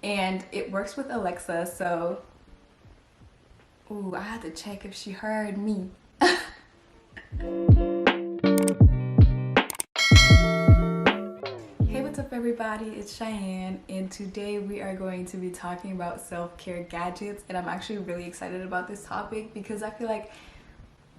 and it works with Alexa. So, ooh, I had to check if she heard me. Hey, what's up everybody? It's Cheyenne, and today we are going to be talking about self-care gadgets, and I'm actually really excited about this topic because I feel like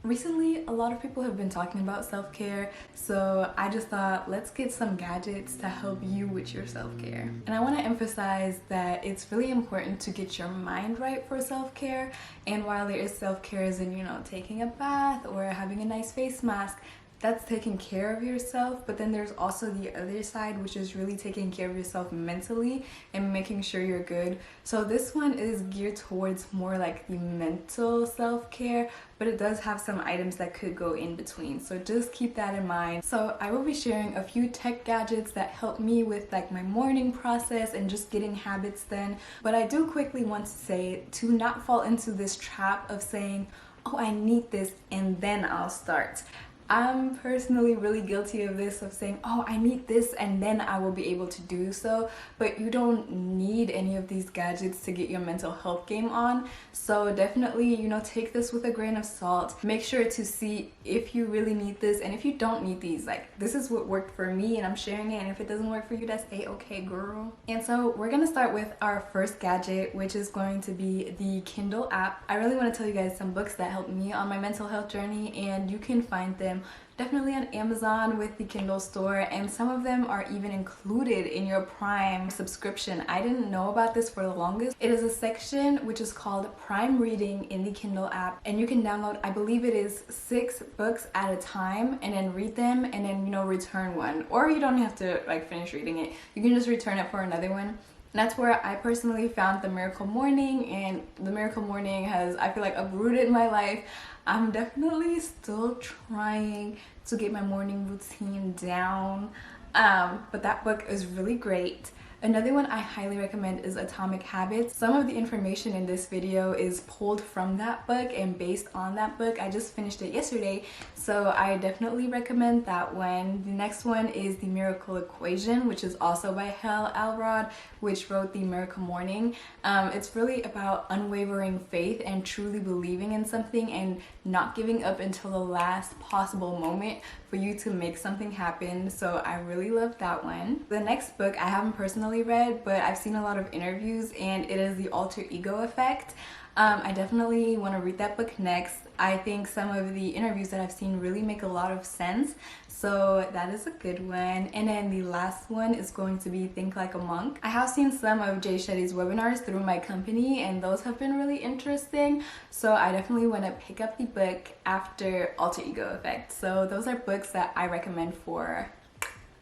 recently a lot of people have been talking about self-care, so I just thought let's get some gadgets to help you with your self-care. And I want to emphasize that it's really important to get your mind right for self-care, and while there is self-care as in, taking a bath or having a nice face mask, that's taking care of yourself, but then there's also the other side, which is really taking care of yourself mentally and making sure you're good. So this one is geared towards more like the mental self-care, but it does have some items that could go in between, so just keep that in mind. So I will be sharing a few tech gadgets that help me with like my morning process and just getting habits done. But I do quickly want to say to not fall into this trap of saying, oh, I need this and then I'll start. I'm personally really guilty of this, of saying, oh, I need this and then I will be able to do so, but you don't need any of these gadgets to get your mental health game on. So definitely, take this with a grain of salt. Make sure to see if you really need this, and if you don't need these, like, this is what worked for me and I'm sharing it, and if it doesn't work for you, that's a-okay, girl. And so we're gonna start with our first gadget, which is going to be the Kindle app. I really want to tell you guys some books that helped me on my mental health journey, and you can find them definitely on Amazon with the Kindle store, and some of them are even included in your Prime subscription. I didn't know about this for the longest. It is a section which is called Prime Reading in the Kindle app, and you can download, I believe it is 6 books at a time, and then read them and then return one, or you don't have to like finish reading it, you can just return it for another one. And that's where I personally found The Miracle Morning, and The Miracle Morning has, I feel like, uprooted my life. I'm definitely still trying to get my morning routine down, but that book is really great. Another one I highly recommend is Atomic Habits. Some of the information in this video is pulled from that book and based on that book. I just finished it yesterday, so I definitely recommend that one. The next one is The Miracle Equation, which is also by Hal Elrod, which wrote The Miracle Morning. It's really about unwavering faith and truly believing in something and not giving up until the last possible moment for you to make something happen. So I really love that one. The next book I haven't personally read, but I've seen a lot of interviews, and it is The Alter Ego Effect. I definitely want to read that book next. I think some of the interviews that I've seen really make a lot of sense, so that is a good one. And then the last one is going to be Think Like a Monk. I have seen some of Jay Shetty's webinars through my company, and those have been really interesting, so I definitely want to pick up the book after Alter Ego Effect. So those are books that I recommend for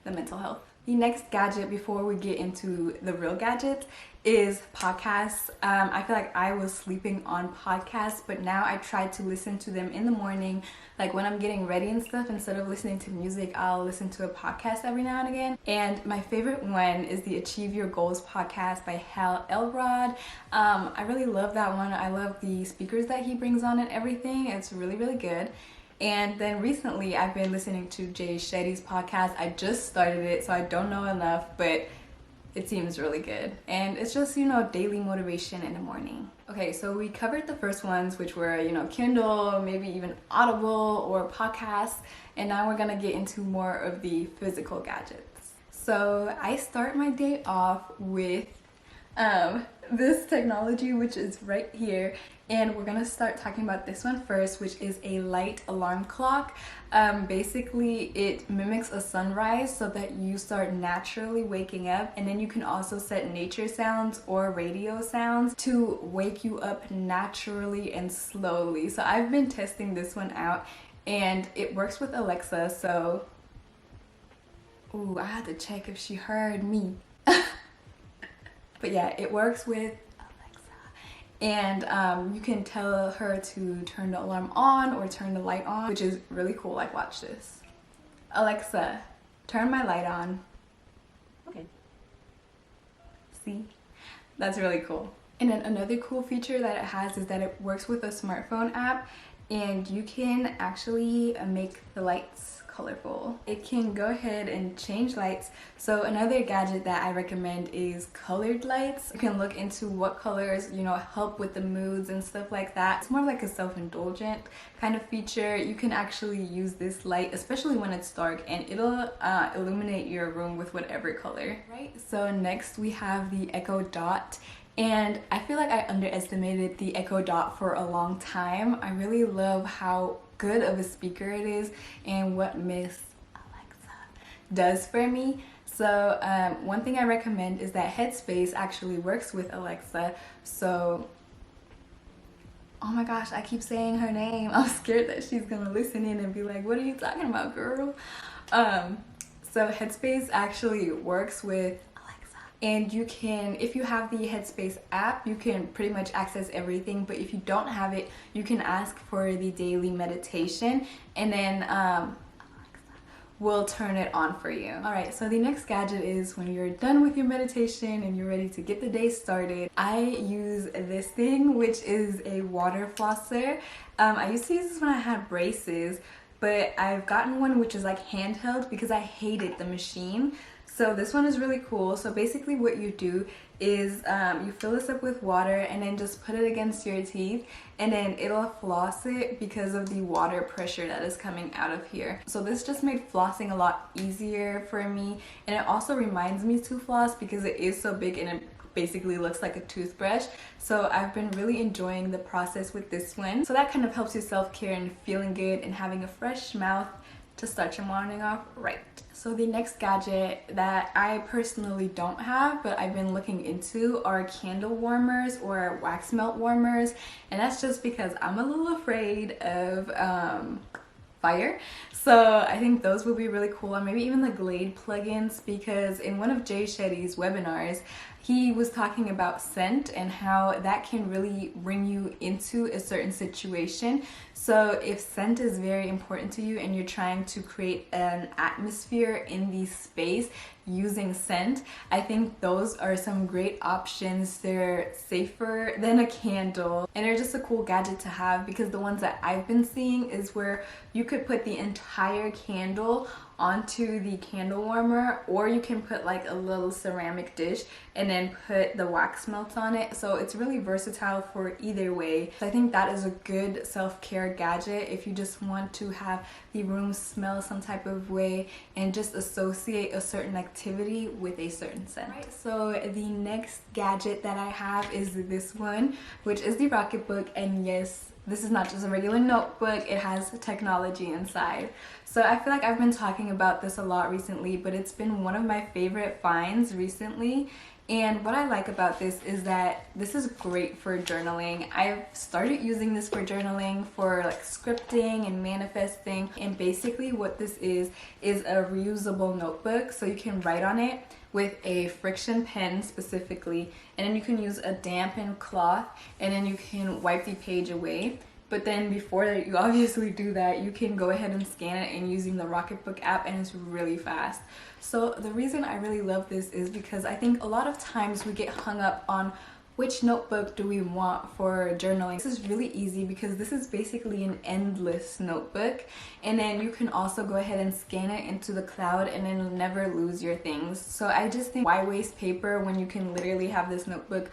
the mental health. The next gadget before we get into the real gadgets is podcasts. I feel like I was sleeping on podcasts, but now I try to listen to them in the morning. Like when I'm getting ready and stuff, instead of listening to music, I'll listen to a podcast every now and again. And my favorite one is the Achieve Your Goals podcast by Hal Elrod. I really love that one. I love the speakers that he brings on and everything. It's really, really good. And then recently I've been listening to Jay Shetty's podcast. I just started it, so I don't know enough, but it seems really good. And it's just, daily motivation in the morning. Okay, so we covered the first ones, which were, Kindle, maybe even Audible or podcasts. And now we're gonna get into more of the physical gadgets. So I start my day off with this technology, which is right here, and we're gonna start talking about this one first, which is a light alarm clock. Basically it mimics a sunrise so that you start naturally waking up, and then you can also set nature sounds or radio sounds to wake you up naturally and slowly. So I've been testing this one out, and it works with Alexa. So ooh, I had to check if she heard me. But yeah, it works with Alexa, and you can tell her to turn the alarm on or turn the light on, which is really cool. Like, watch this. Alexa, turn my light on. Okay. See? That's really cool. And then another cool feature that it has is that it works with a smartphone app, and you can actually make the lights colorful. It can go ahead and change lights. So another gadget that I recommend is colored lights. You can look into what colors, you know, help with the moods and stuff like that. It's more like a self-indulgent kind of feature. You can actually use this light, especially when it's dark, and it'll illuminate your room with whatever color. Right, so next we have the Echo Dot. And I feel like I underestimated the Echo Dot for a long time. I really love how good of a speaker it is and what Miss Alexa does for me. So one thing I recommend is that Headspace actually works with Alexa. So, oh my gosh, I keep saying her name. I'm scared that she's gonna listen in and be like, what are you talking about, girl? So Headspace actually works with, and you can, if you have the Headspace app, you can pretty much access everything, but if you don't have it, you can ask for the daily meditation, and then we'll turn it on for you. Alright, so the next gadget is when you're done with your meditation and you're ready to get the day started. I use this thing, which is a water flosser. I used to use this when I had braces, but I've gotten one which is like handheld because I hated the machine. So this one is really cool. So basically what you do is you fill this up with water and then just put it against your teeth, and then it'll floss it because of the water pressure that is coming out of here. So this just made flossing a lot easier for me, and it also reminds me to floss because it is so big and it basically looks like a toothbrush. So I've been really enjoying the process with this one. So that kind of helps you self-care and feeling good and having a fresh mouth to start your morning off right. So the next gadget that I personally don't have but I've been looking into are candle warmers or wax melt warmers, and that's just because I'm a little afraid of fire. So I think those would be really cool, and maybe even the Glade plugins, because in one of Jay Shetty's webinars he was talking about scent and how that can really bring you into a certain situation. So if scent is very important to you and you're trying to create an atmosphere in the space using scent, I think those are some great options. They're safer than a candle, and they're just a cool gadget to have, because the ones that I've been seeing is where you could put the entire candle onto the candle warmer, or you can put like a little ceramic dish and then put the wax melt on it. So it's really versatile for either way. So I think that is a good self-care gadget if you just want to have the room smell some type of way and just associate a certain activity with a certain scent. Right. So the next gadget that I have is this one, which is the Rocketbook, and yes, this is not just a regular notebook, it has technology inside. So I feel like I've been talking about this a lot recently, but it's been one of my favorite finds recently. And what I like about this is that this is great for journaling. I've started using this for journaling, for like scripting and manifesting. And basically what this is a reusable notebook. So you can write on it with a friction pen specifically, and then you can use a dampened cloth, and then you can wipe the page away. But then before you obviously do that, you can go ahead and scan it and using the Rocketbook app, and it's really fast. So the reason I really love this is because I think a lot of times we get hung up on which notebook do we want for journaling. This is really easy because this is basically an endless notebook, and then you can also go ahead and scan it into the cloud and then you'll never lose your things. So I just think, why waste paper when you can literally have this notebook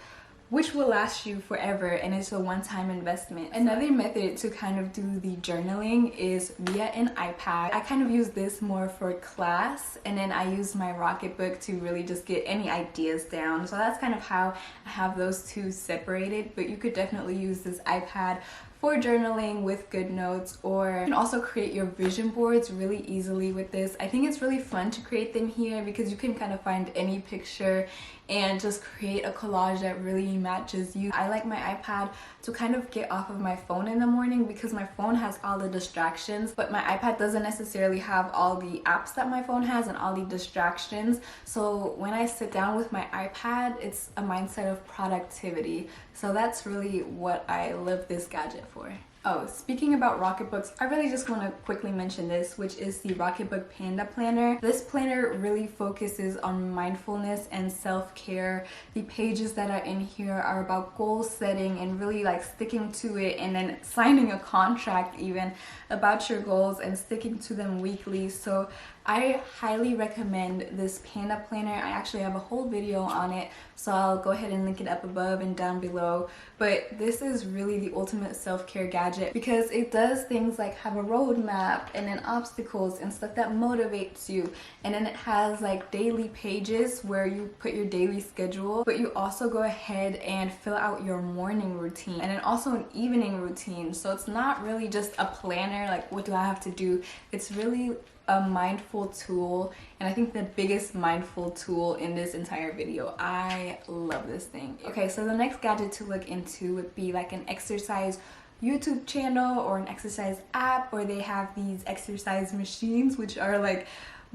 which will last you forever, and it's a one-time investment. Another method to kind of do the journaling is via an iPad. I kind of use this more for class, and then I use my Rocketbook to really just get any ideas down. So that's kind of how I have those two separated, but you could definitely use this iPad for journaling with good notes, or you can also create your vision boards really easily with this. I think it's really fun to create them here because you can kind of find any picture and just create a collage that really matches you. I like my iPad to kind of get off of my phone in the morning because my phone has all the distractions, but my iPad doesn't necessarily have all the apps that my phone has and all the distractions. So when I sit down with my iPad, it's a mindset of productivity. So that's really what I love this gadget for. Oh, speaking about Rocketbooks, I really just want to quickly mention this, which is the Rocketbook Panda Planner. This planner really focuses on mindfulness and self-care. The pages that are in here are about goal setting and really like sticking to it, and then signing a contract even about your goals and sticking to them weekly. So I highly recommend this Panda Planner. I actually have a whole video on it, so I'll go ahead and link it up above and down below. But this is really the ultimate self-care gadget because it does things like have a roadmap and then obstacles and stuff that motivates you. And then it has like daily pages where you put your daily schedule, but you also go ahead and fill out your morning routine and then also an evening routine. So it's not really just a planner, like what do I have to do? It's really a mindful tool, and I think the biggest mindful tool in this entire video. I love this thing. Okay, so the next gadget to look into would be like an exercise YouTube channel or an exercise app, or they have these exercise machines which are like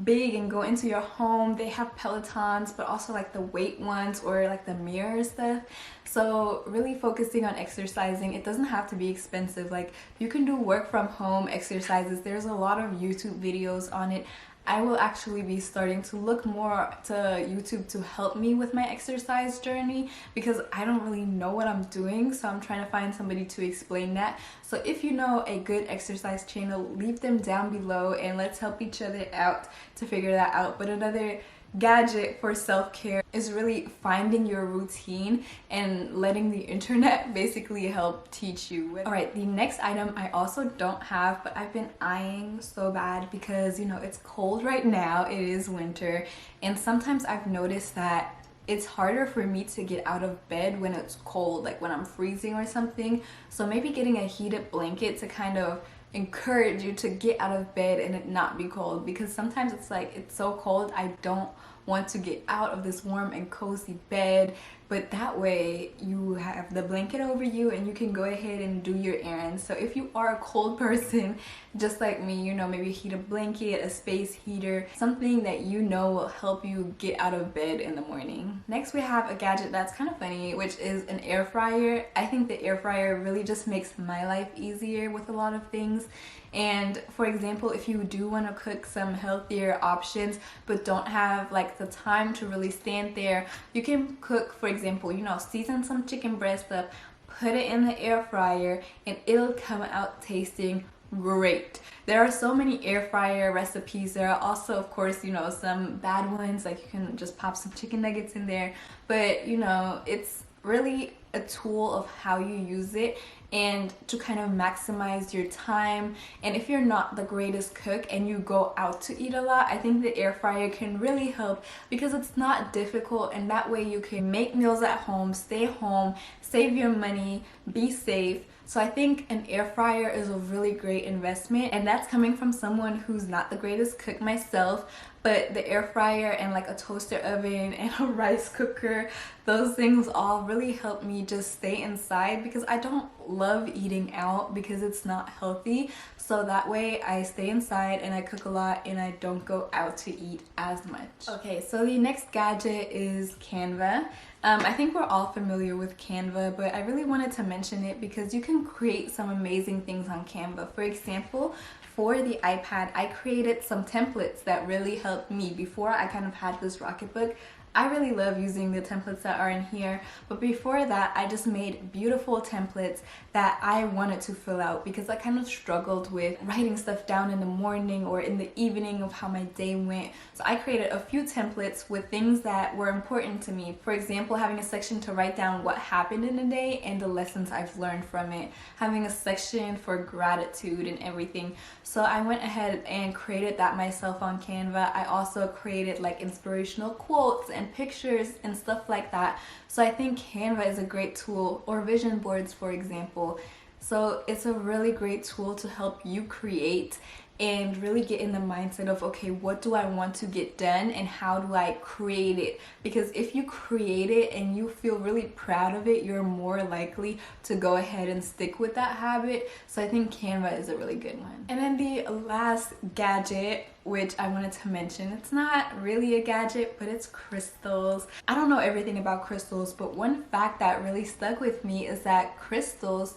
big and go into your home. They have Pelotons, but also like the weight ones or like the mirror stuff. So really focusing on exercising. It doesn't have to be expensive. Like you can do work from home exercises. There's a lot of YouTube videos on it. I will actually be starting to look more to YouTube to help me with my exercise journey because I don't really know what I'm doing, so I'm trying to find somebody to explain that. So if you know a good exercise channel, leave them down below and let's help each other out to figure that out. But another gadget for self-care is really finding your routine and letting the internet basically help teach you. Alright, the next item I also don't have, but I've been eyeing so bad because, you know, it's cold right now. It is winter, and sometimes I've noticed that it's harder for me to get out of bed when it's cold, like when I'm freezing or something. So maybe getting a heated blanket to kind of encourage you to get out of bed and it not be cold, because sometimes it's like it's so cold I don't want to get out of this warm and cozy bed. But that way you have the blanket over you and you can go ahead and do your errands. So if you are a cold person just like me, you know, maybe heat a blanket, a space heater, something that you know will help you get out of bed in the morning. Next we have a gadget that's kind of funny, which is an air fryer. I think the air fryer really just makes my life easier with a lot of things. And for example, if you do want to cook some healthier options but don't have like the time to really stand there, you can cook, for example, you know, season some chicken breast up, put it in the air fryer, and it'll come out tasting great. There are so many air fryer recipes. There are also, of course, you know, some bad ones, like you can just pop some chicken nuggets in there, but you know, it's really a tool of how you use it and to kind of maximize your time. And if you're not the greatest cook and you go out to eat a lot, I think the air fryer can really help because it's not difficult, and that way you can make meals at home, stay home, save your money, be safe. So I think an air fryer is a really great investment, and that's coming from someone who's not the greatest cook myself. But the air fryer and like a toaster oven and a rice cooker, those things all really help me just stay inside because I don't love eating out because it's not healthy. So that way I stay inside and I cook a lot and I don't go out to eat as much. Okay, so the next gadget is Canva. I think we're all familiar with Canva, but I really wanted to mention it because you can create some amazing things on Canva. For example, for the iPad, I created some templates that really helped me. Before I kind of had this Rocketbook, I really love using the templates that are in here, but before that I just made beautiful templates that I wanted to fill out because I kind of struggled with writing stuff down in the morning or in the evening of how my day went. So I created a few templates with things that were important to me. For example, having a section to write down what happened in the day and the lessons I've learned from it, having a section for gratitude and everything. So I went ahead and created that myself on Canva. I also created like inspirational quotes and pictures and stuff like that. So I think Canva is a great tool, or vision boards, for example. So it's a really great tool to help you create and really get in the mindset of, okay, what do I want to get done and how do I create it? Because if you create it and you feel really proud of it, you're more likely to go ahead and stick with that habit. So I think Canva is a really good one. And then the last gadget, which I wanted to mention, it's not really a gadget, but it's crystals. I don't know everything about crystals, but one fact that really stuck with me is that crystals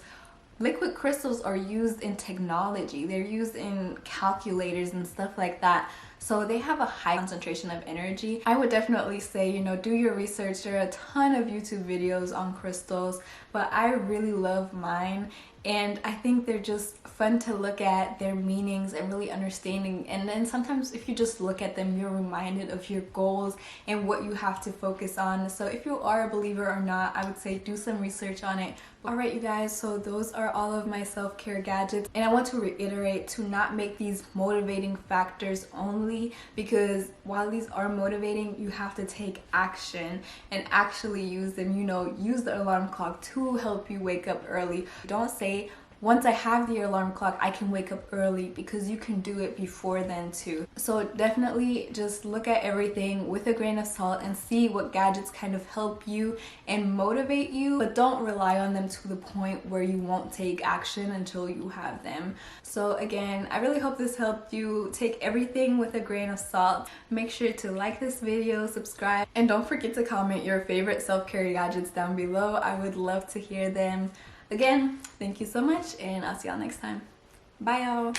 Liquid crystals are used in technology. They're used in calculators and stuff like that. So they have a high concentration of energy. I would definitely say, you know, do your research. There are a ton of YouTube videos on crystals, but I really love mine. And I think they're just fun to look at, their meanings and really understanding. And then sometimes if you just look at them, you're reminded of your goals and what you have to focus on. So if you are a believer or not, I would say do some research on it. Alright you guys, so those are all of my self-care gadgets, and I want to reiterate to not make these motivating factors only, because while these are motivating, you have to take action and actually use them. You know, use the alarm clock to help you wake up early. Don't say, once I have the alarm clock, I can wake up early, because you can do it before then too. So definitely just look at everything with a grain of salt and see what gadgets kind of help you and motivate you, but don't rely on them to the point where you won't take action until you have them. So again, I really hope this helped you. Take everything with a grain of salt. Make sure to like this video, subscribe, and don't forget to comment your favorite self-care gadgets down below. I would love to hear them. Again, thank you so much, and I'll see y'all next time. Bye y'all.